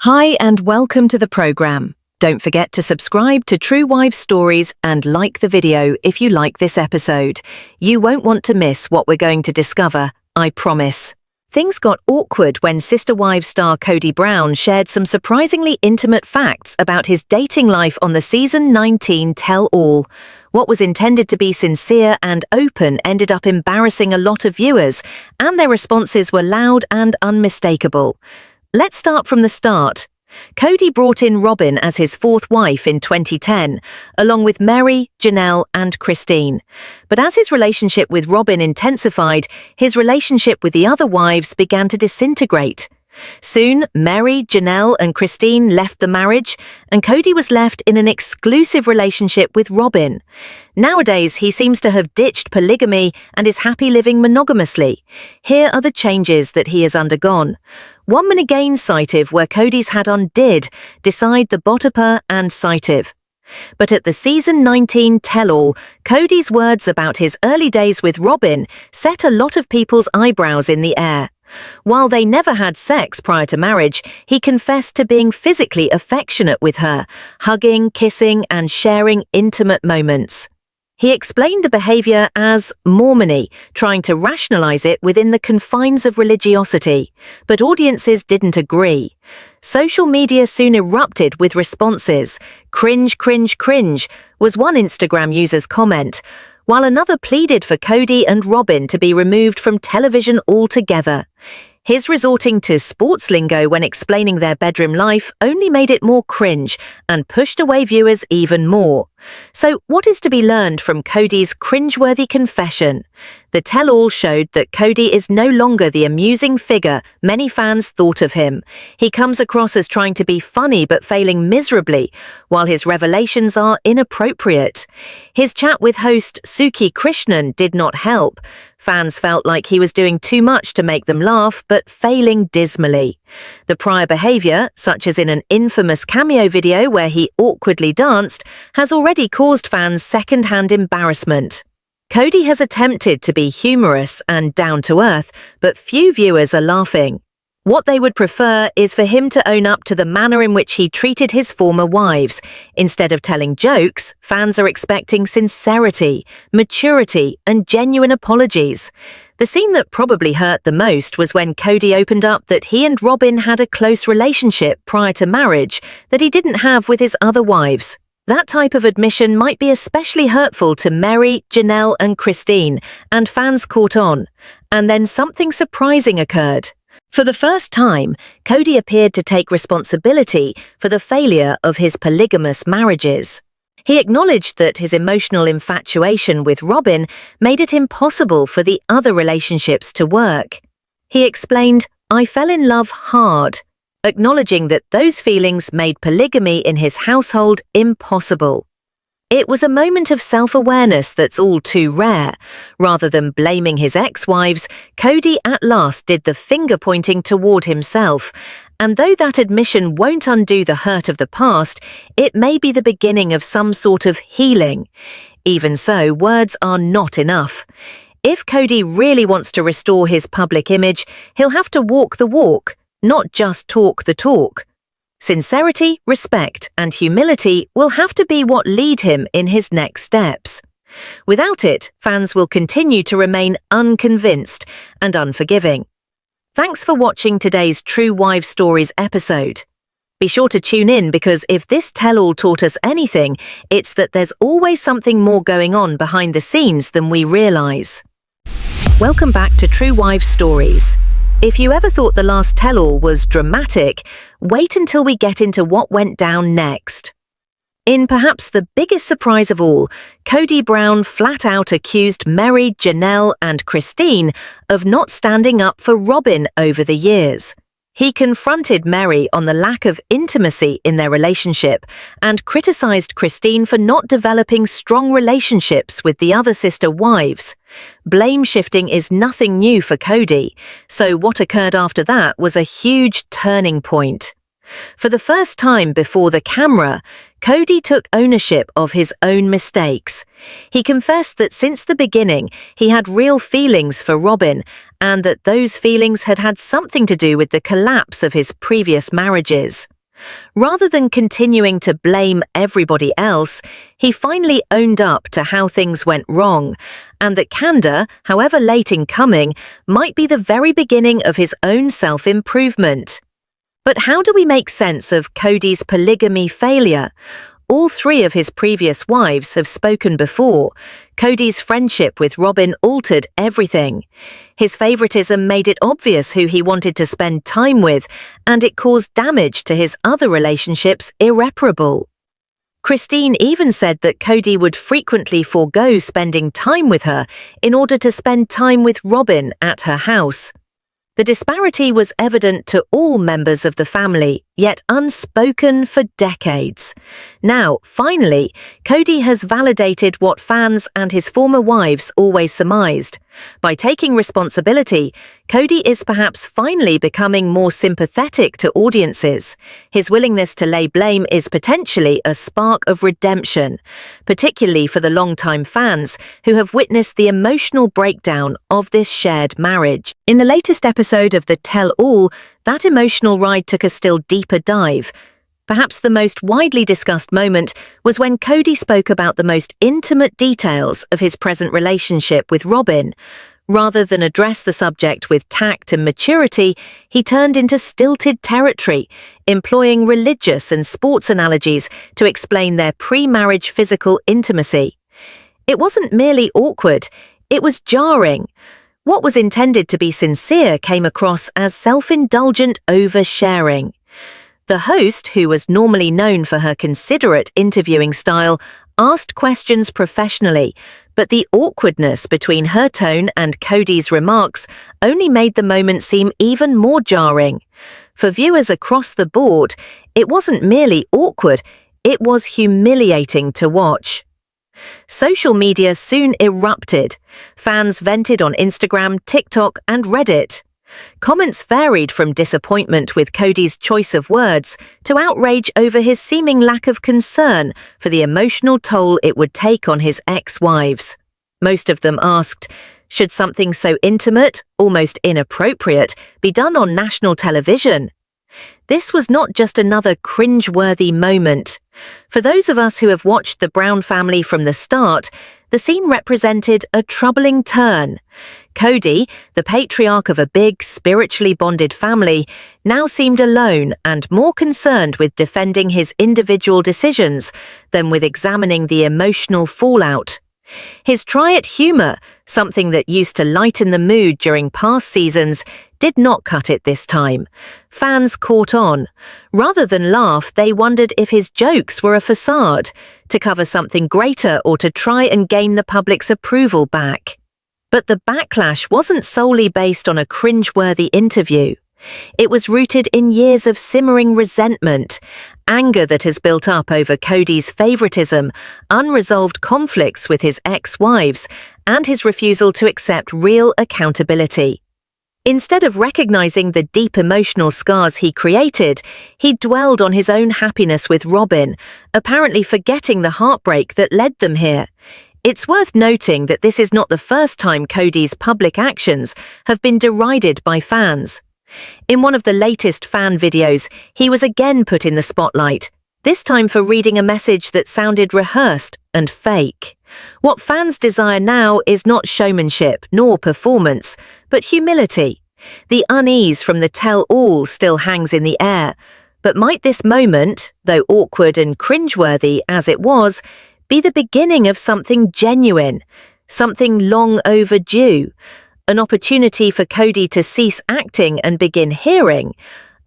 Hi and welcome to the program. Don't forget to subscribe to True Wives Stories and like the video if you like this episode. You won't want to miss what we're going to discover, I promise. Things got awkward when Sister Wives star Kody Brown shared some surprisingly intimate facts about his dating life on the season 19 tell-all. What was intended to be sincere and open ended up embarrassing a lot of viewers, and their responses were loud and unmistakable. Let's start from the start. Kody brought in Robyn as his fourth wife in 2010, along with Meri, Janelle, and Christine. But as his relationship with Robyn intensified, his relationship with the other wives began to disintegrate. Soon, Meri, Janelle, and Christine left the marriage, and Kody was left in an exclusive relationship with Robyn. Nowadays, he seems to have ditched polygamy and is happy living monogamously. Here are the changes that he has undergone. One again citive where Kody's had undid, decide the botoper and citive. But at the season 19 tell-all, Kody's words about his early days with Robyn set a lot of people's eyebrows in the air. While they never had sex prior to marriage, he confessed to being physically affectionate with her, hugging, kissing, and sharing intimate moments. He explained the behavior as Mormony, trying to rationalize it within the confines of religiosity, but audiences didn't agree. Social media soon erupted with responses. "Cringe, cringe, cringe" was one Instagram user's comment, while another pleaded for Kody and Robyn to be removed from television altogether. His resorting to sports lingo when explaining their bedroom life only made it more cringe and pushed away viewers even more. So what is to be learned from Kody's cringeworthy confession? The tell-all showed that Kody is no longer the amusing figure many fans thought of him. He comes across as trying to be funny but failing miserably, while his revelations are inappropriate. His chat with host Suki Krishnan did not help. Fans felt like he was doing too much to make them laugh, but failing dismally. The prior behavior, such as in an infamous cameo video where he awkwardly danced, has already caused fans second-hand embarrassment. Kody has attempted to be humorous and down-to-earth, but few viewers are laughing. What they would prefer is for him to own up to the manner in which he treated his former wives. Instead of telling jokes, fans are expecting sincerity, maturity, and genuine apologies. The scene that probably hurt the most was when Kody opened up that he and Robyn had a close relationship prior to marriage that he didn't have with his other wives. That type of admission might be especially hurtful to Meri, Janelle, and Christine, and fans caught on. And then something surprising occurred. For the first time, Kody appeared to take responsibility for the failure of his polygamous marriages. He acknowledged that his emotional infatuation with Robyn made it impossible for the other relationships to work. He explained, "I fell in love hard," acknowledging that those feelings made polygamy in his household impossible. It was a moment of self-awareness that's all too rare. Rather than blaming his ex-wives, Kody at last did the finger-pointing toward himself. And though that admission won't undo the hurt of the past, it may be the beginning of some sort of healing. Even so, words are not enough. If Kody really wants to restore his public image, he'll have to walk the walk, not just talk the talk. Sincerity, respect, and humility will have to be what lead him in his next steps. Without it, fans will continue to remain unconvinced and unforgiving. Thanks for watching today's True Wives Stories episode. Be sure to tune in because if this tell-all taught us anything, it's that there's always something more going on behind the scenes than we realize. Welcome back to True Wives Stories. If you ever thought the last tell-all was dramatic, wait until we get into what went down next. In perhaps the biggest surprise of all, Kody Brown flat out accused Meri, Janelle, and Christine of not standing up for Robyn over the years. He confronted Meri on the lack of intimacy in their relationship and criticized Christine for not developing strong relationships with the other sister wives. Blame shifting is nothing new for Kody, so what occurred after that was a huge turning point. For the first time before the camera, Kody took ownership of his own mistakes. He confessed that since the beginning, he had real feelings for Robyn, and that those feelings had had something to do with the collapse of his previous marriages. Rather than continuing to blame everybody else, he finally owned up to how things went wrong, and that candor, however late in coming, might be the very beginning of his own self-improvement. But how do we make sense of Kody's polygamy failure? All three of his previous wives have spoken before. Kody's friendship with Robyn altered everything. His favoritism made it obvious who he wanted to spend time with, and it caused damage to his other relationships irreparable. Christine even said that Kody would frequently forego spending time with her in order to spend time with Robyn at her house. The disparity was evident to all members of the family, yet unspoken for decades. Now, finally, Kody has validated what fans and his former wives always surmised. By taking responsibility, Kody is perhaps finally becoming more sympathetic to audiences. His willingness to lay blame is potentially a spark of redemption, particularly for the longtime fans who have witnessed the emotional breakdown of this shared marriage. In the latest episode of the Tell All, that emotional ride took a still deeper dive. Perhaps the most widely discussed moment was when Kody spoke about the most intimate details of his present relationship with Robyn. Rather than address the subject with tact and maturity, he turned into stilted territory, employing religious and sports analogies to explain their pre-marriage physical intimacy. It wasn't merely awkward, it was jarring. What was intended to be sincere came across as self-indulgent oversharing. The host, who was normally known for her considerate interviewing style, asked questions professionally, but the awkwardness between her tone and Kody's remarks only made the moment seem even more jarring. For viewers across the board, it wasn't merely awkward, it was humiliating to watch. Social media soon erupted. Fans vented on Instagram, TikTok, and Reddit. Comments varied from disappointment with Kody's choice of words to outrage over his seeming lack of concern for the emotional toll it would take on his ex-wives. Most of them asked, should something so intimate, almost inappropriate, be done on national television? This was not just another cringe-worthy moment. For those of us who have watched the Brown family from the start, the scene represented a troubling turn. Kody, the patriarch of a big, spiritually bonded family, now seemed alone and more concerned with defending his individual decisions than with examining the emotional fallout. His try at humor, something that used to lighten the mood during past seasons, did not cut it this time. Fans caught on. Rather than laugh, they wondered if his jokes were a facade, to cover something greater or to try and gain the public's approval back. But the backlash wasn't solely based on a cringe-worthy interview. It was rooted in years of simmering resentment, anger that has built up over Kody's favoritism, unresolved conflicts with his ex-wives, and his refusal to accept real accountability. Instead of recognizing the deep emotional scars he created, he dwelled on his own happiness with Robyn, apparently forgetting the heartbreak that led them here. It's worth noting that this is not the first time Kody's public actions have been derided by fans. In one of the latest fan videos, he was again put in the spotlight, this time for reading a message that sounded rehearsed and fake. What fans desire now is not showmanship nor performance, but humility. The unease from the tell-all still hangs in the air, but might this moment, though awkward and cringeworthy as it was, be the beginning of something genuine, something long overdue, an opportunity for Kody to cease acting and begin hearing?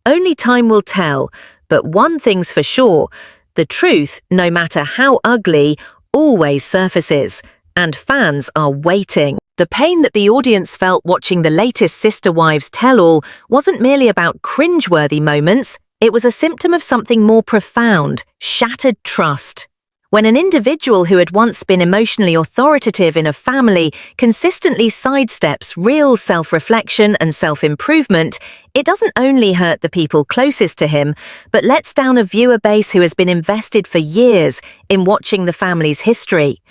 Only time will tell, but one thing's for sure, the truth, no matter how ugly, always surfaces, and fans are waiting. The pain that the audience felt watching the latest Sister Wives tell-all wasn't merely about cringeworthy moments, it was a symptom of something more profound, shattered trust. When an individual who had once been emotionally authoritative in a family consistently sidesteps real self-reflection and self-improvement, it doesn't only hurt the people closest to him, but lets down a viewer base who has been invested for years in watching the family's history.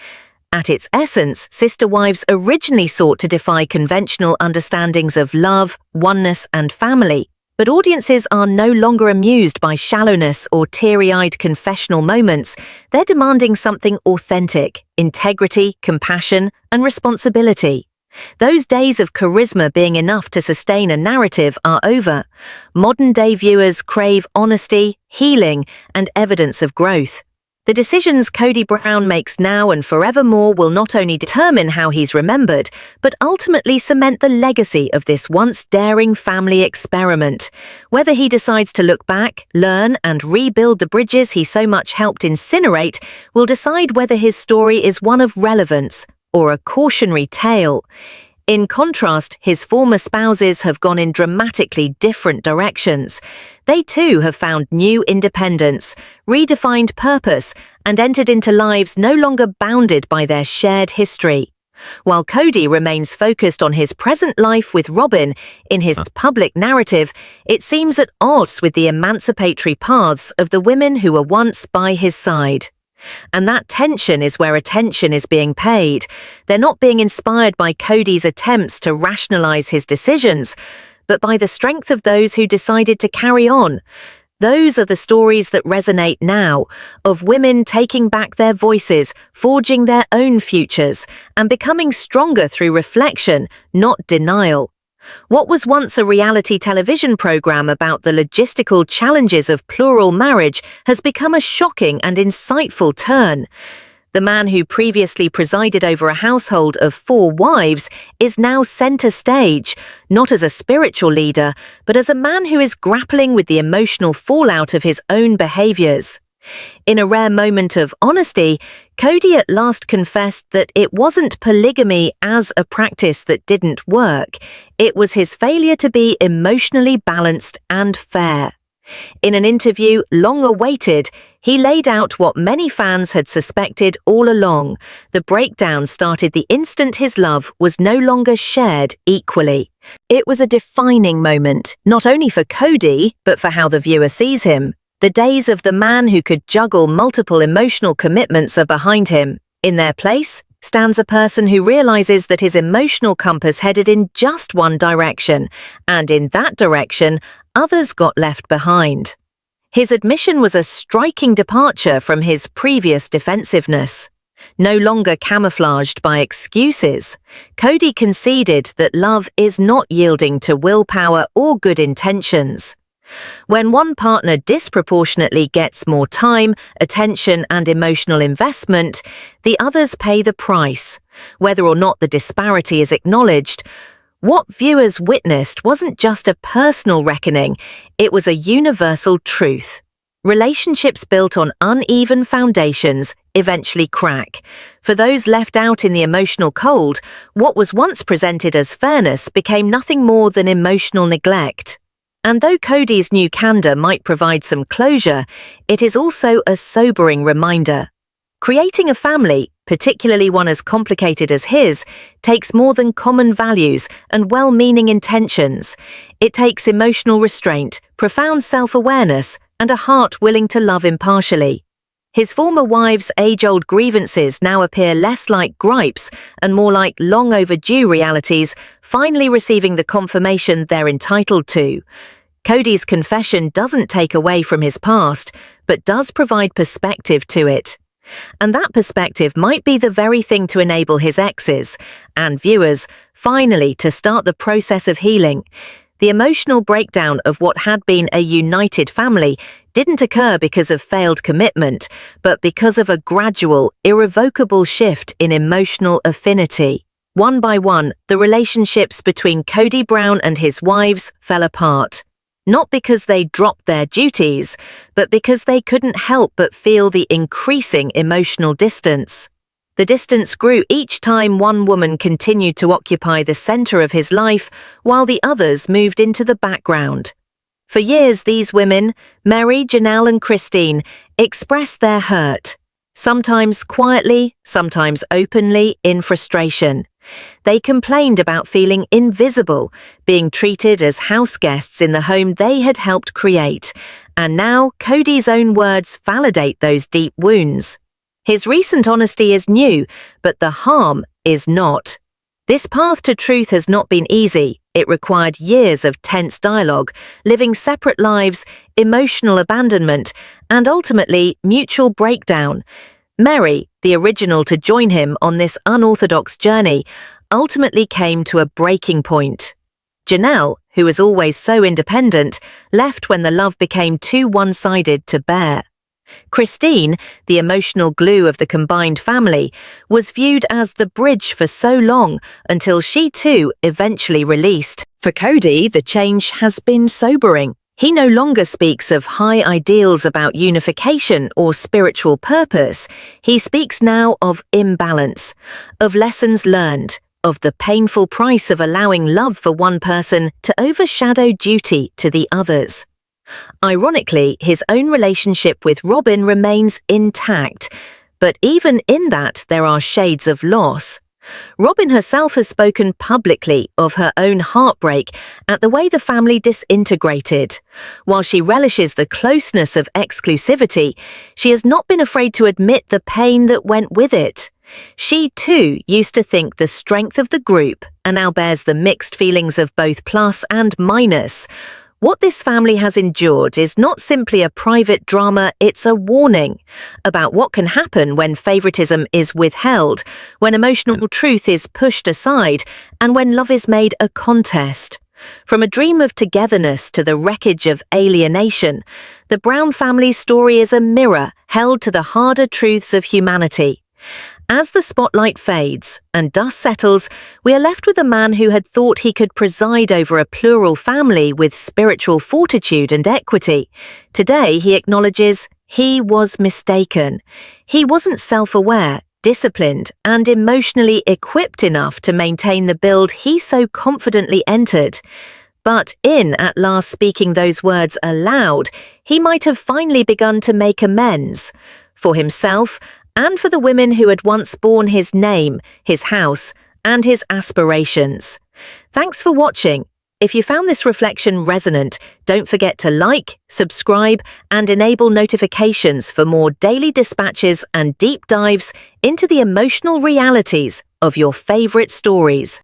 At its essence, Sister Wives originally sought to defy conventional understandings of love, oneness, and family. But audiences are no longer amused by shallowness or teary-eyed confessional moments. They're demanding something authentic, integrity, compassion, and responsibility. Those days of charisma being enough to sustain a narrative are over. Modern-day viewers crave honesty, healing, and evidence of growth. The decisions Kody Brown makes now and forevermore will not only determine how he's remembered, but ultimately cement the legacy of this once daring family experiment. Whether he decides to look back, learn, and rebuild the bridges he so much helped incinerate will decide whether his story is one of relevance or a cautionary tale. In contrast, his former spouses have gone in dramatically different directions. They too have found new independence, redefined purpose, and entered into lives no longer bounded by their shared history. While Kody remains focused on his present life with Robyn in his public narrative, it seems at odds with the emancipatory paths of the women who were once by his side. And that tension is where attention is being paid. They're not being inspired by Kody's attempts to rationalize his decisions, but by the strength of those who decided to carry on. Those are the stories that resonate now, of women taking back their voices, forging their own futures, and becoming stronger through reflection, not denial. What was once a reality television program about the logistical challenges of plural marriage has become a shocking and insightful turn. The man who previously presided over a household of 4 wives is now center stage, not as a spiritual leader, but as a man who is grappling with the emotional fallout of his own behaviors. In a rare moment of honesty, Kody at last confessed that it wasn't polygamy as a practice that didn't work, it was his failure to be emotionally balanced and fair. In an interview long awaited, he laid out what many fans had suspected all along. The breakdown started the instant his love was no longer shared equally. It was a defining moment, not only for Kody, but for how the viewer sees him. The days of the man who could juggle multiple emotional commitments are behind him. In their place stands a person who realizes that his emotional compass headed in just one direction, and in that direction, others got left behind. His admission was a striking departure from his previous defensiveness. No longer camouflaged by excuses, Kody conceded that love is not yielding to willpower or good intentions. When one partner disproportionately gets more time, attention, and emotional investment, the others pay the price. Whether or not the disparity is acknowledged, what viewers witnessed wasn't just a personal reckoning, it was a universal truth. Relationships built on uneven foundations eventually crack. For those left out in the emotional cold, what was once presented as fairness became nothing more than emotional neglect. And though Kody's new candor might provide some closure, it is also a sobering reminder. Creating a family, particularly one as complicated as his, takes more than common values and well-meaning intentions. It takes emotional restraint, profound self-awareness, and a heart willing to love impartially. His former wives' age-old grievances now appear less like gripes and more like long-overdue realities, finally receiving the confirmation they're entitled to. Kody's confession doesn't take away from his past, but does provide perspective to it. And that perspective might be the very thing to enable his exes and viewers finally to start the process of healing. The emotional breakdown of what had been a united family didn't occur because of failed commitment, but because of a gradual, irrevocable shift in emotional affinity. One by one, the relationships between Kody Brown and his wives fell apart. Not because they dropped their duties, but because they couldn't help but feel the increasing emotional distance. The distance grew each time one woman continued to occupy the center of his life, while the others moved into the background. For years, these women, Meri, Janelle, and Christine, expressed their hurt. sometimes quietly, sometimes openly, in frustration. They complained about feeling invisible, being treated as house guests in the home they had helped create, and now Kody's own words validate those deep wounds. His recent honesty is new, but the harm is not. This path to truth has not been easy. It required years of tense dialogue, living separate lives, emotional abandonment, and ultimately mutual breakdown. Meri, the original to join him on this unorthodox journey, ultimately came to a breaking point. Janelle, who was always so independent, left when the love became too one-sided to bear. Christine, the emotional glue of the combined family, was viewed as the bridge for so long until she too eventually released. For Kody, the change has been sobering. He no longer speaks of high ideals about unification or spiritual purpose. He speaks now of imbalance, of lessons learned, of the painful price of allowing love for one person to overshadow duty to the others. Ironically, his own relationship with Robyn remains intact, but even in that there are shades of loss. Robyn herself has spoken publicly of her own heartbreak at the way the family disintegrated. While she relishes the closeness of exclusivity, she has not been afraid to admit the pain that went with it. She too used to think the strength of the group and now bears the mixed feelings of both plus and minus. What this family has endured is not simply a private drama, it's a warning about what can happen when favoritism is withheld, when emotional truth is pushed aside, and when love is made a contest. From a dream of togetherness to the wreckage of alienation, the Brown family's story is a mirror held to the harder truths of humanity. As the spotlight fades and dust settles, we are left with a man who had thought he could preside over a plural family with spiritual fortitude and equity. Today, he acknowledges he was mistaken. He wasn't self-aware, disciplined, and emotionally equipped enough to maintain the build he so confidently entered. But in at last speaking those words aloud, he might have finally begun to make amends for himself and for the women who had once borne his name, his house, and his aspirations. Thanks for watching. If you found this reflection resonant, don't forget to like, subscribe, and enable notifications for more daily dispatches and deep dives into the emotional realities of your favorite stories.